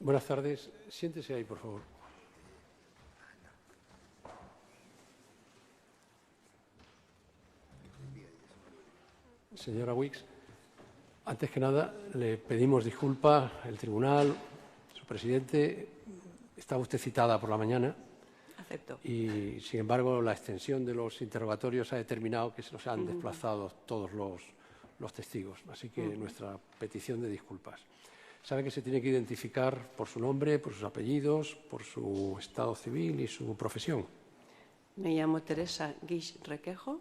Buenas tardes. Siéntese ahí, por favor. Señora Wicks, antes que nada le pedimos disculpas, el tribunal, su presidente. Estaba usted citada por la mañana. Acepto. Y, sin embargo, la extensión de los interrogatorios ha determinado que se nos han desplazado todos los testigos. Así que nuestra petición de disculpas. Sabe que se tiene que identificar por su nombre, por sus apellidos, por su estado civil y su profesión. Me llamo Teresa Guix Requejo.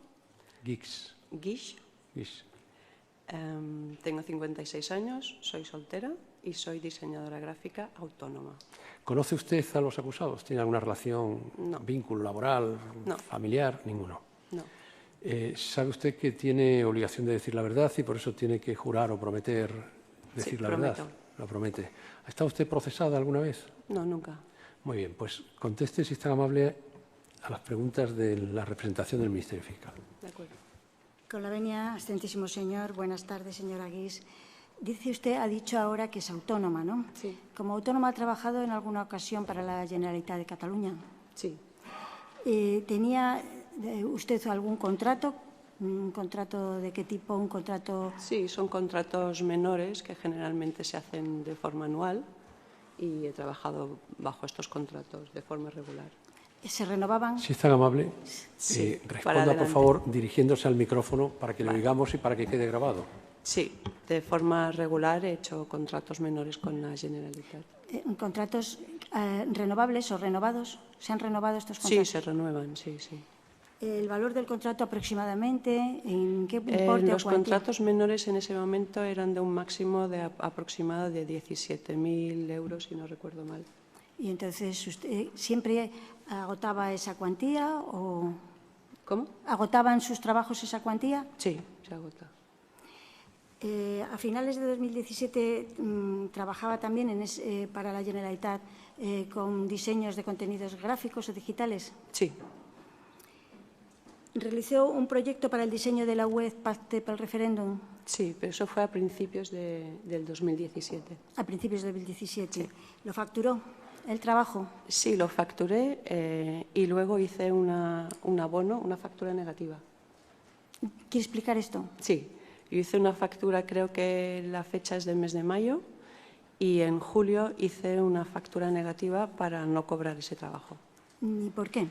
Guix. Guix. Guix. Tengo 56 años, soy soltera y soy diseñadora gráfica autónoma. ¿Conoce usted a los acusados? ¿Tiene alguna relación, vínculo laboral, familiar? Ninguno. No. ¿Sabe usted que tiene obligación de decir la verdad y por eso tiene que jurar o prometer decir la verdad? Lo promete. ¿Ha estado usted procesada alguna vez? No, nunca. Muy bien, pues conteste, si es tan amable, a las preguntas de la representación del Ministerio Fiscal. De acuerdo. Con la venia, excelentísimo señor. Buenas tardes, señora Guix. Dice usted, ha dicho ahora que es autónoma, ¿no? Sí. ¿Como autónoma ha trabajado en alguna ocasión para la Generalitat de Cataluña? Sí. ¿Tenía usted algún contrato? ¿Un contrato de qué tipo? ¿Un contrato...? Sí, son contratos menores que generalmente se hacen de forma anual y he trabajado bajo estos contratos de forma regular. ¿Se renovaban? Si es tan amable, Sí, responda, por favor, dirigiéndose al micrófono para que lo oigamos y para que quede grabado. Sí, de forma regular he hecho contratos menores con la Generalitat. ¿Contratos renovables o renovados? ¿Se han renovado estos contratos? Sí, se renuevan, sí, sí. ¿El valor del contrato aproximadamente? ¿En qué importe? Los contratos menores en ese momento eran de un máximo de aproximado de 17.000 euros, si no recuerdo mal. ¿Y entonces usted siempre agotaba esa cuantía o...? ¿Cómo? ¿Agotaban sus trabajos esa cuantía? Sí, se agota. A finales de 2017 trabajaba también para la Generalitat con diseños de contenidos gráficos o digitales. Sí. ¿Realizó un proyecto para el diseño de la web Pacte pel Referéndum? Sí, pero eso fue a principios del 2017. A principios del 2017. Sí. ¿Lo facturó el trabajo? Sí, lo facturé y luego hice un abono, una factura negativa. ¿Quiere explicar esto? Sí, yo hice una factura, creo que la fecha es del mes de mayo, y en julio hice una factura negativa para no cobrar ese trabajo. ¿Y por qué?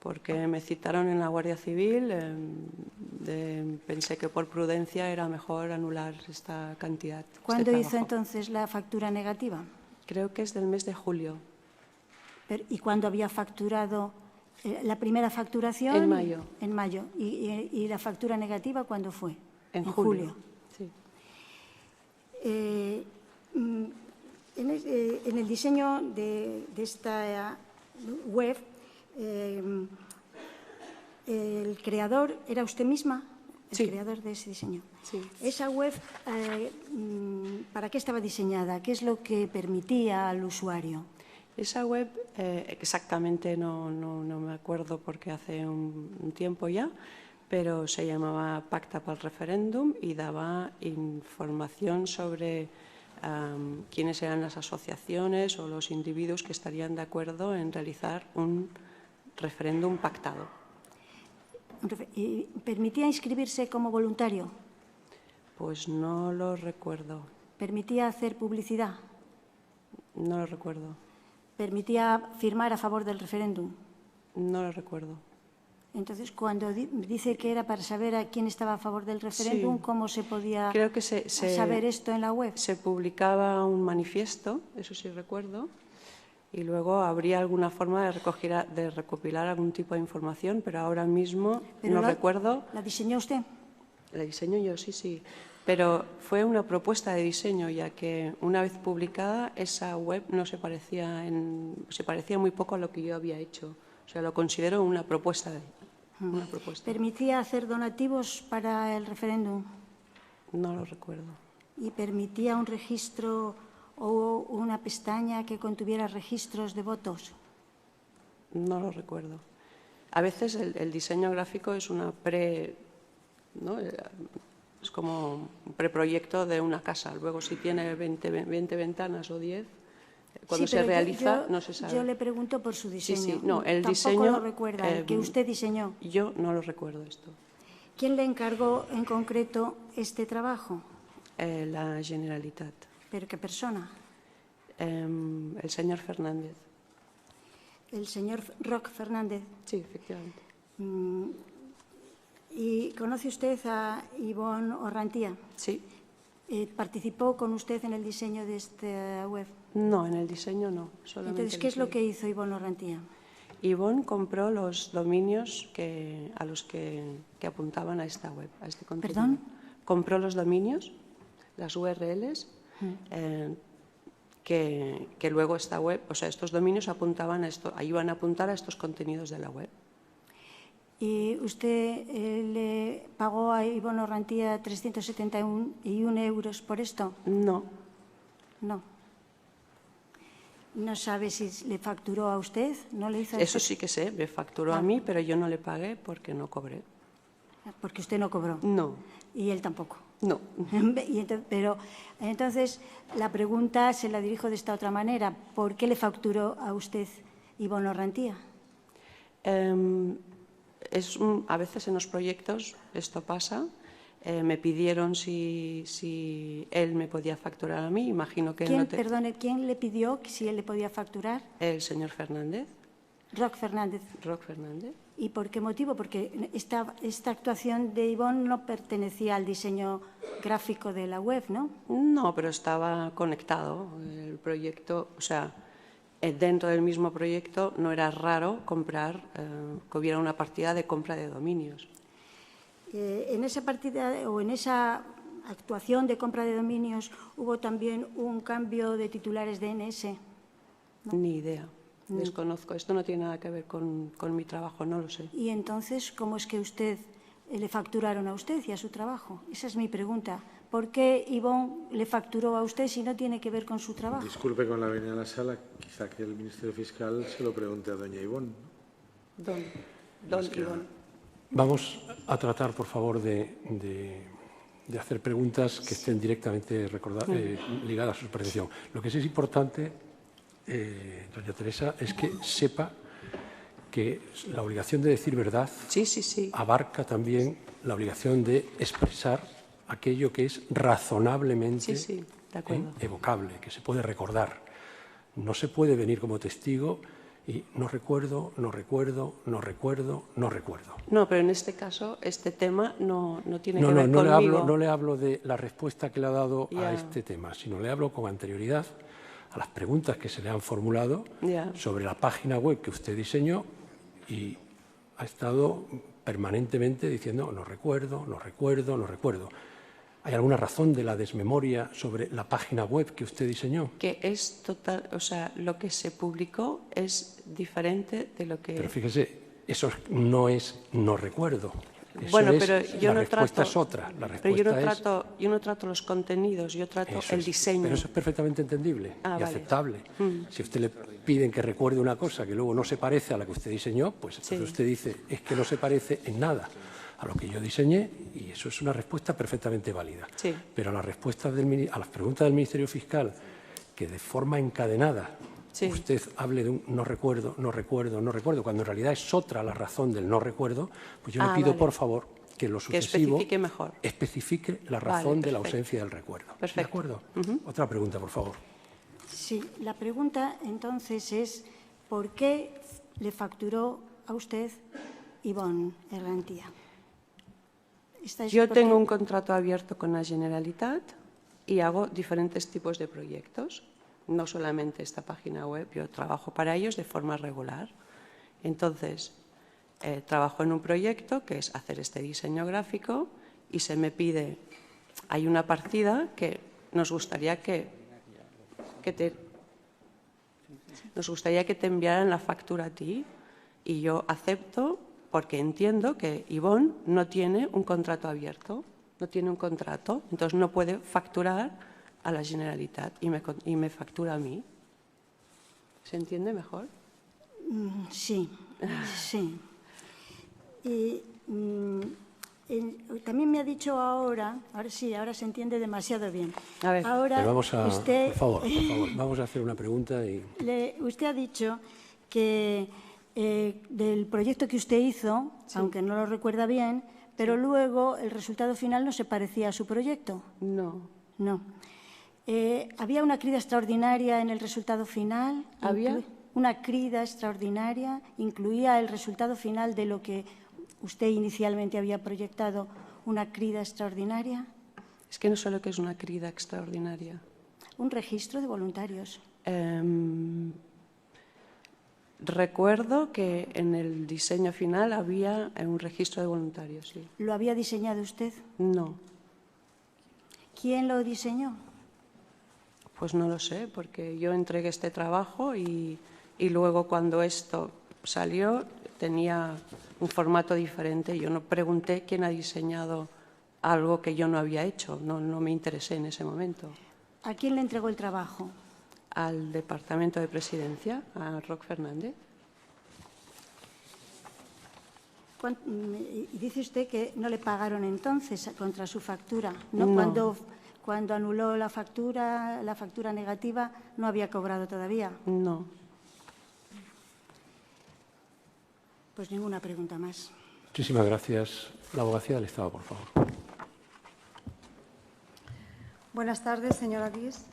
Porque me citaron en la Guardia Civil, pensé que por prudencia era mejor anular esta cantidad. ¿Cuándo hizo entonces la factura negativa? Creo que es del mes de julio. ¿Y cuándo había facturado la primera facturación? En mayo. En mayo. ¿Y la factura negativa cuándo fue? En julio. Sí. En el diseño de esta web, ¿el creador era usted misma? El creador de ese diseño. Sí. Esa web, ¿para qué estaba diseñada? ¿Qué es lo que permitía al usuario? Esa web, exactamente no me acuerdo porque hace un tiempo ya, pero se llamaba Pacte pel Referéndum y daba información sobre quiénes eran las asociaciones o los individuos que estarían de acuerdo en realizar un referéndum pactado. ¿Y permitía inscribirse como voluntario? Pues no lo recuerdo. ¿Permitía hacer publicidad? No lo recuerdo. ¿Permitía firmar a favor del referéndum? No lo recuerdo. Entonces, cuando dice que era para saber a quién estaba a favor del referéndum, sí. ¿cómo se podía Creo que saber esto en la web? Se publicaba un manifiesto, eso sí recuerdo, y luego habría alguna forma de recopilar algún tipo de información, pero ahora mismo no recuerdo. ¿La diseñó usted? La diseño yo, sí. Pero fue una propuesta de diseño, ya que una vez publicada esa web no se parecía muy poco a lo que yo había hecho. O sea, lo considero una propuesta. ¿Permitía hacer donativos para el referéndum? No lo recuerdo. ¿Y permitía un registro o una pestaña que contuviera registros de votos? No lo recuerdo. A veces el diseño gráfico es una ¿no? Es como un preproyecto de una casa. Luego, si tiene 20 ventanas o 10, Cuando Sí, se pero realiza, no se sabe. Yo le pregunto por su diseño. Sí, no, el Tampoco diseño... lo recuerda, el que usted diseñó. Yo no lo recuerdo esto. ¿Quién le encargó en concreto este trabajo? La Generalitat. ¿Pero qué persona? El señor Fernández. El señor Roc Fernández. Sí, efectivamente. ¿Y conoce usted a Ivonne Orrantía? Sí. ¿Participó con usted en el diseño de esta web? No, en el diseño no. Solamente Entonces, ¿qué es lo que hizo Ivonne Orrantía? Ivonne compró los dominios a los que apuntaban a esta web, a este contenido. ¿Perdón? Compró los dominios, las URLs, que luego esta web, o sea, estos dominios apuntaban iban a apuntar a estos contenidos de la web. ¿Y usted le pagó a Ivonne Orrantía 371 euros por esto? No. No. ¿No sabe si le facturó a usted? ¿No le hizo Eso sí que sé, me facturó a mí, pero yo no le pagué porque no cobré. Porque usted no cobró. No. Y él tampoco. No. Pero entonces la pregunta se la dirijo de esta otra manera. ¿Por qué le facturó a usted Ivonne Orrantía? A veces en los proyectos esto pasa. Me pidieron si él me podía facturar a mí. Imagino que Perdone, ¿quién le pidió si él le podía facturar? El señor Fernández. Roc Fernández. Roc Fernández. ¿Y por qué motivo? Porque esta actuación de Ivonne no pertenecía al diseño gráfico de la web, ¿no? No, pero estaba conectado. El proyecto, o sea, dentro del mismo proyecto no era raro que hubiera una partida de compra de dominios. En esa partida o en esa actuación de compra de dominios hubo también un cambio de titulares DNS. ¿No? Ni idea. Desconozco. Esto no tiene nada que ver con mi trabajo, no lo sé. Y entonces, ¿cómo es que le facturaron a usted y a su trabajo? Esa es mi pregunta. ¿Por qué Ivonne le facturó a usted si no tiene que ver con su trabajo? Disculpe con la venida a la sala, quizá que el Ministerio Fiscal se lo pregunte a doña Ivonne. Don Ivonne. Vamos a tratar, por favor, de hacer preguntas que estén directamente ligadas a su percepción. Lo que sí es importante, doña Teresa, es que sepa que la obligación de decir verdad abarca también la obligación de expresar aquello que es razonablemente evocable, que se puede recordar. No se puede venir como testigo y no recuerdo. No, pero en este caso, este tema no tiene que ver conmigo. No le hablo de la respuesta que le ha dado a este tema, sino le hablo con anterioridad a las preguntas que se le han formulado sobre la página web que usted diseñó y ha estado permanentemente diciendo no recuerdo. ¿Hay alguna razón de la desmemoria sobre la página web que usted diseñó? Que es total, o sea, lo que se publicó es diferente de lo que... Pero fíjese, eso no es no recuerdo. Bueno, pero yo la respuesta es otra. La respuesta yo no trato los contenidos, yo trato el diseño. Pero eso es perfectamente entendible y aceptable. Si a usted le piden que recuerde una cosa que luego no se parece a la que usted diseñó, pues entonces usted dice, es que no se parece en nada a lo que yo diseñé, y eso es una respuesta perfectamente válida. Sí. Pero a las preguntas del Ministerio Fiscal, que de forma encadenada usted hable de un no recuerdo, cuando en realidad es otra la razón del no recuerdo, pues yo le pido, por favor, que lo sucesivo especifique la razón de la ausencia del recuerdo. Perfecto. ¿De acuerdo? Otra pregunta, por favor. Sí, la pregunta entonces es ¿por qué le facturó a usted Ivonne Orrantía? Yo tengo un contrato abierto con la Generalitat y hago diferentes tipos de proyectos. No solamente esta página web, yo trabajo para ellos de forma regular. Entonces, trabajo en un proyecto que es hacer este diseño gráfico y se me pide, hay una partida que nos gustaría que te enviaran la factura a ti y yo acepto porque entiendo que Ivonne no tiene un contrato abierto, no tiene un contrato, entonces no puede facturar a la Generalitat y me factura a mí. ¿Se entiende mejor? Sí, sí. Y también me ha dicho ahora sí, ahora se entiende demasiado bien. A ver. Ahora Pero vamos a, usted, por favor, vamos a hacer una pregunta y... Usted ha dicho que del proyecto que usted hizo, sí, aunque no lo recuerda bien, pero sí, luego el resultado final no se parecía a su proyecto. No. No. ¿Había una crida extraordinaria en el resultado final? ¿Había? Una crida extraordinaria, incluía el resultado final de lo que usted inicialmente había proyectado, una crida extraordinaria. Es que no sé lo que es una crida extraordinaria. Un registro de voluntarios. Recuerdo que en el diseño final había un registro de voluntarios, sí. ¿Lo había diseñado usted? No. ¿Quién lo diseñó? Pues no lo sé, porque yo entregué este trabajo y luego cuando esto salió tenía un formato diferente. Yo no pregunté quién ha diseñado algo que yo no había hecho, no me interesé en ese momento. ¿A quién le entregó el trabajo? Al Departamento de Presidencia, a Roc Fernández. Y dice usted que no le pagaron entonces contra su factura, ¿no? No. Cuando anuló la factura negativa, no había cobrado todavía. No. Pues ninguna pregunta más. Muchísimas gracias. La abogacía del Estado, por favor. Buenas tardes, señora Guix.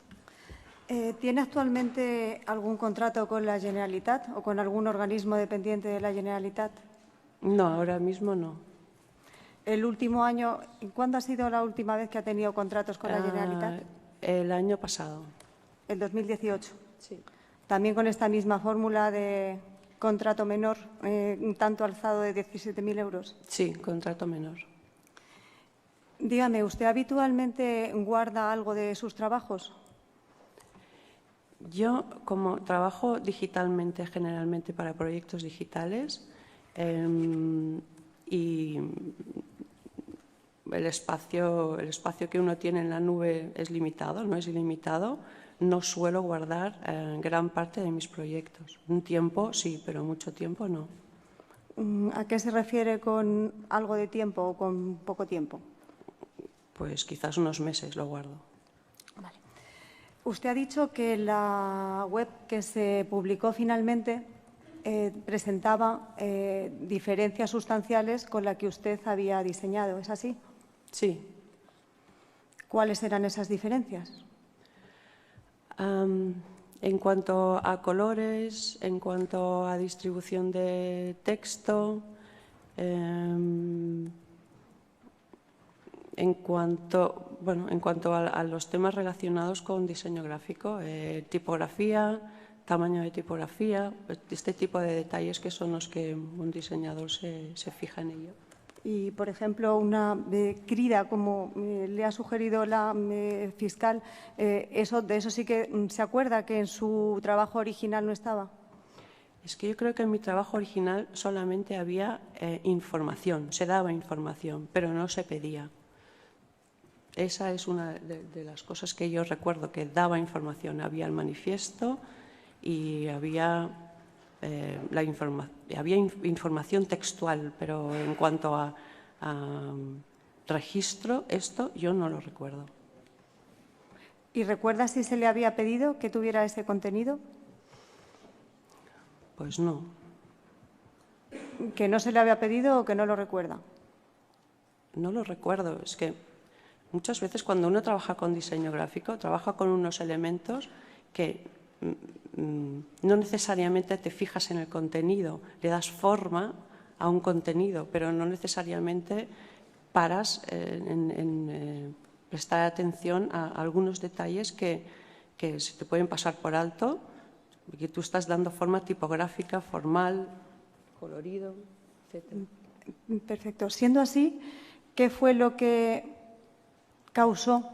¿Tiene actualmente algún contrato con la Generalitat o con algún organismo dependiente de la Generalitat? No, ahora mismo no. El último año, ¿cuándo ha sido la última vez que ha tenido contratos con la Generalitat? El año pasado. El 2018. Sí. También con esta misma fórmula de contrato menor, un tanto alzado de 17.000 euros. Sí, contrato menor. Dígame, ¿usted habitualmente guarda algo de sus trabajos? Yo, como trabajo digitalmente, generalmente para proyectos digitales, y el espacio que uno tiene en la nube es limitado, no es ilimitado, no suelo guardar gran parte de mis proyectos. Un tiempo sí, pero mucho tiempo no. ¿A qué se refiere con algo de tiempo o con poco tiempo? Pues quizás unos meses lo guardo. Vale. Usted ha dicho que la web que se publicó finalmente presentaba diferencias sustanciales con la que usted había diseñado, ¿es así? Sí. ¿Cuáles eran esas diferencias? En cuanto a colores, en cuanto a distribución de texto, en cuanto a los temas relacionados con diseño gráfico, tipografía, tamaño de tipografía, este tipo de detalles que son los que un diseñador se fija en ello. Y, por ejemplo, una crida, como le ha sugerido la fiscal, de eso sí que se acuerda que en su trabajo original no estaba. Es que yo creo que en mi trabajo original solamente había información, se daba información, pero no se pedía. Esa es una de las cosas que yo recuerdo, que daba información. Había el manifiesto y había información textual, pero en cuanto a registro, esto yo no lo recuerdo. ¿Y recuerda si se le había pedido que tuviera ese contenido? Pues no. ¿Que no se le había pedido o que no lo recuerda? No lo recuerdo. Es que muchas veces cuando uno trabaja con diseño gráfico, trabaja con unos elementos que no necesariamente te fijas en el contenido, le das forma a un contenido, pero no necesariamente paras en prestar atención a algunos detalles que se te pueden pasar por alto, que tú estás dando forma tipográfica, formal, colorido, etc. Perfecto. Siendo así, ¿qué fue lo que causó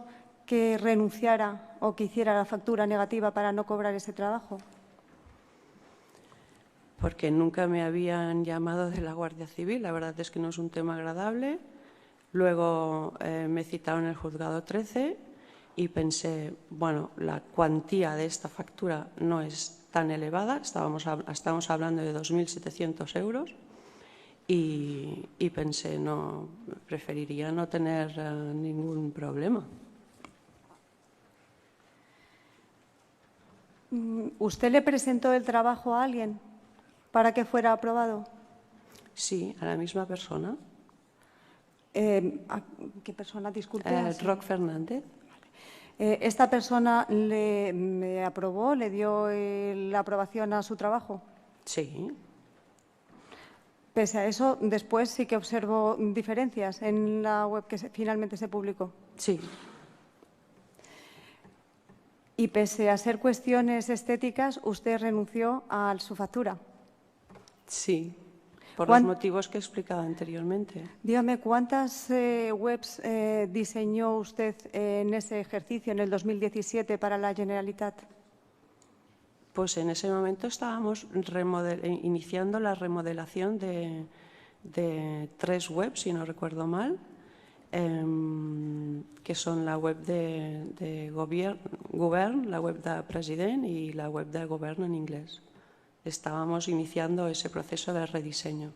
que renunciara o que hiciera la factura negativa para no cobrar ese trabajo? Porque nunca me habían llamado de la Guardia Civil, la verdad es que no es un tema agradable. Luego me citaron en el juzgado 13 y pensé, bueno, la cuantía de esta factura no es tan elevada, estamos hablando de 2.700 euros, y pensé, no, preferiría no tener ningún problema. ¿Usted le presentó el trabajo a alguien para que fuera aprobado? Sí, a la misma persona. ¿A qué persona? Disculpe. Roc Fernández. ¿Esta persona le aprobó, le dio la aprobación a su trabajo? Sí. Pese a eso, después sí que observó diferencias en la web que finalmente se publicó. Sí. Y pese a ser cuestiones estéticas, usted renunció a su factura. Sí, por los motivos que he explicado anteriormente. Dígame, ¿cuántas webs diseñó usted en ese ejercicio, en el 2017, para la Generalitat? Pues en ese momento estábamos iniciando la remodelación de 3 webs, si no recuerdo mal, que son la web de Govern, la web de President y la web de Govern en inglés. Estábamos iniciando ese proceso de rediseño.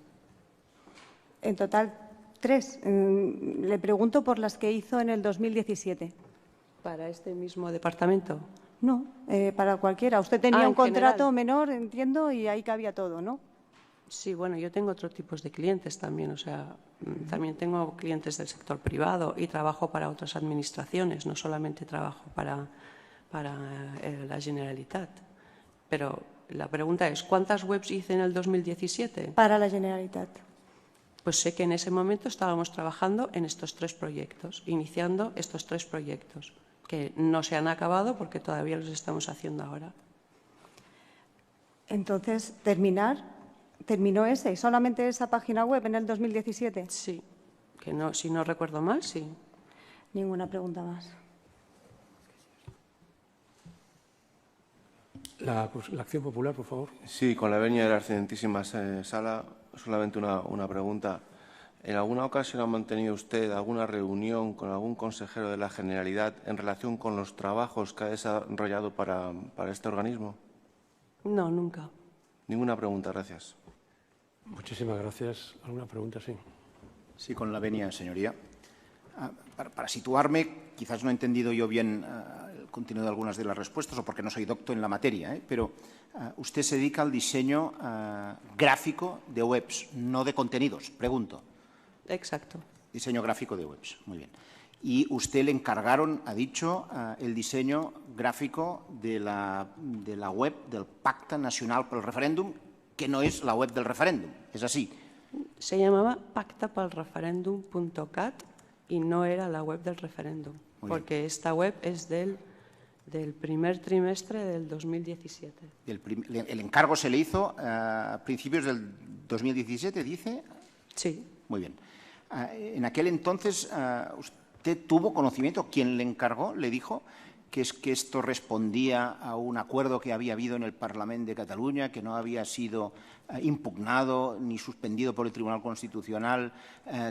En total, 3. Le pregunto por las que hizo en el 2017. ¿Para este mismo departamento? No, para cualquiera. Usted tenía un contrato general. menor, entiendo, y ahí cabía todo, ¿no? Sí, bueno, yo tengo otro tipo de clientes también, o sea, también tengo clientes del sector privado y trabajo para otras administraciones, no solamente trabajo para la Generalitat. Pero la pregunta es, ¿cuántas webs hice en el 2017? Para la Generalitat. Pues sé que en ese momento estábamos trabajando en estos 3 proyectos, iniciando estos 3 proyectos, que no se han acabado porque todavía los estamos haciendo ahora. Entonces, ¿terminó ese, solamente esa página web en el 2017? Sí, que no, si no recuerdo mal, sí. Ninguna pregunta más. La Acción Popular, por favor. Sí, con la venia de la excelentísima sala, solamente una pregunta. ¿En alguna ocasión ha mantenido usted alguna reunión con algún consejero de la Generalidad en relación con los trabajos que ha desarrollado para este organismo? No, nunca. Ninguna pregunta, gracias. Muchísimas gracias. ¿Alguna pregunta? Sí. Sí, con la venia, señoría. Para situarme, quizás no he entendido yo bien el contenido de algunas de las respuestas o porque no soy docto en la materia, pero usted se dedica al diseño gráfico de webs, no de contenidos, pregunto. Exacto. Diseño gráfico de webs, muy bien. Y usted le encargaron, ha dicho, el diseño gráfico de la web del Pacte Nacional pel Referéndum, que no es la web del referéndum, ¿es así? Se llamaba pactapelreferendum.cat y no era la web del referéndum, porque esta web es del primer trimestre del 2017. El encargo se le hizo a principios del 2017, dice. Sí. Muy bien. En aquel entonces, ¿usted tuvo conocimiento? ¿Quién le encargó? ¿Le dijo que esto respondía a un acuerdo que había habido en el Parlamento de Cataluña, que no había sido impugnado ni suspendido por el Tribunal Constitucional,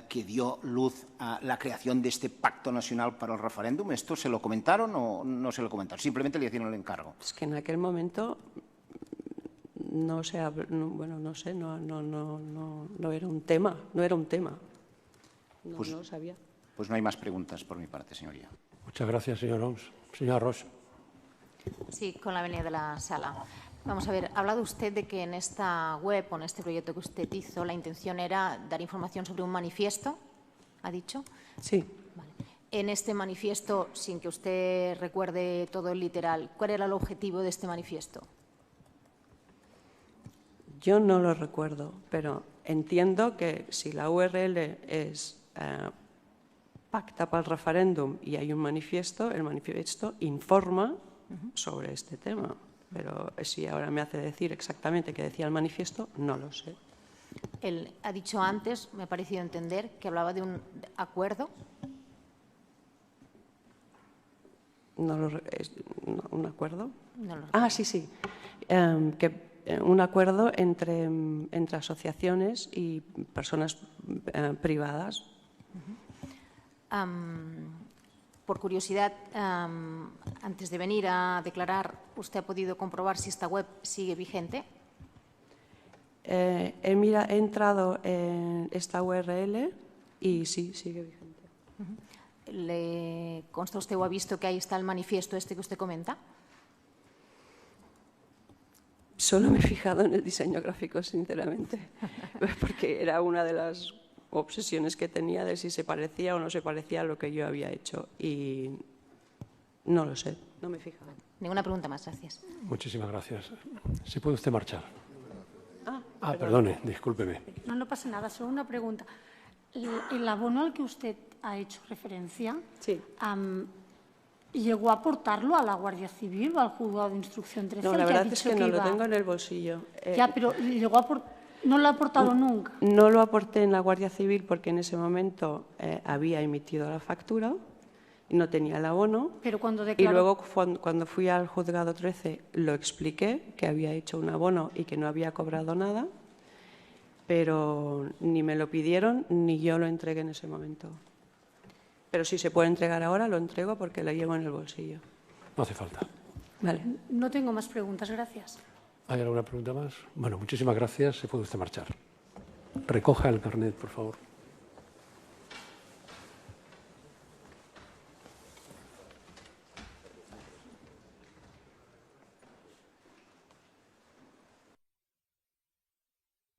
que dio luz a la creación de este Pacto Nacional para el Referéndum? ¿Esto se lo comentaron o no se lo comentaron? Simplemente le hicieron el encargo. Es que en aquel momento no se bueno, no sé, no era un tema, no era un tema. No lo sabía. Pues no hay más preguntas por mi parte, señoría. Muchas gracias, señor Oms. Señora Roche. Sí, con la venia de la sala. Vamos a ver, ha hablado usted de que en esta web o en este proyecto que usted hizo, la intención era dar información sobre un manifiesto, ¿ha dicho? Sí. Vale. En este manifiesto, sin que usted recuerde todo el literal, ¿cuál era el objetivo de este manifiesto? Yo no lo recuerdo, pero entiendo que si la URL es Pacta pel Referéndum y hay un manifiesto, el manifiesto informa sobre este tema. Pero si ahora me hace decir exactamente qué decía el manifiesto, no lo sé. Él ha dicho antes, me ha parecido entender, que hablaba de un acuerdo. ¿Un acuerdo? No lo Ah, sí, sí. Un acuerdo entre asociaciones y personas privadas. Por curiosidad, antes de venir a declarar, ¿usted ha podido comprobar si esta web sigue vigente? He entrado en esta URL y sí, sigue vigente. ¿Le consta usted o ha visto que ahí está el manifiesto este que usted comenta? Solo me he fijado en el diseño gráfico, sinceramente, porque era una de las obsesiones que tenía de si se parecía o no se parecía a lo que yo había hecho y no lo sé, no me he fijado. Ninguna pregunta más, gracias. Muchísimas gracias. ¿Se puede usted marchar? Perdón. Perdone, discúlpeme. No pasa nada, solo una pregunta. El abono al que usted ha hecho referencia, Sí. ¿llegó a aportarlo a la Guardia Civil o al Juzgado de Instrucción 13? No, la verdad es que no lo tengo en el bolsillo. Ya, pero no lo ha aportado nunca. No lo aporté en la Guardia Civil porque en ese momento había emitido la factura y no tenía el abono. Pero cuando Y declaró... luego, cuando fui al Juzgado 13, lo expliqué, que había hecho un abono y que no había cobrado nada, pero ni me lo pidieron ni yo lo entregué en ese momento. Pero si se puede entregar ahora, lo entrego porque lo llevo en el bolsillo. No hace falta. Vale. No tengo más preguntas, gracias. ¿Hay alguna pregunta más? Bueno, muchísimas gracias. Se puede usted marchar. Recoja el carnet, por favor.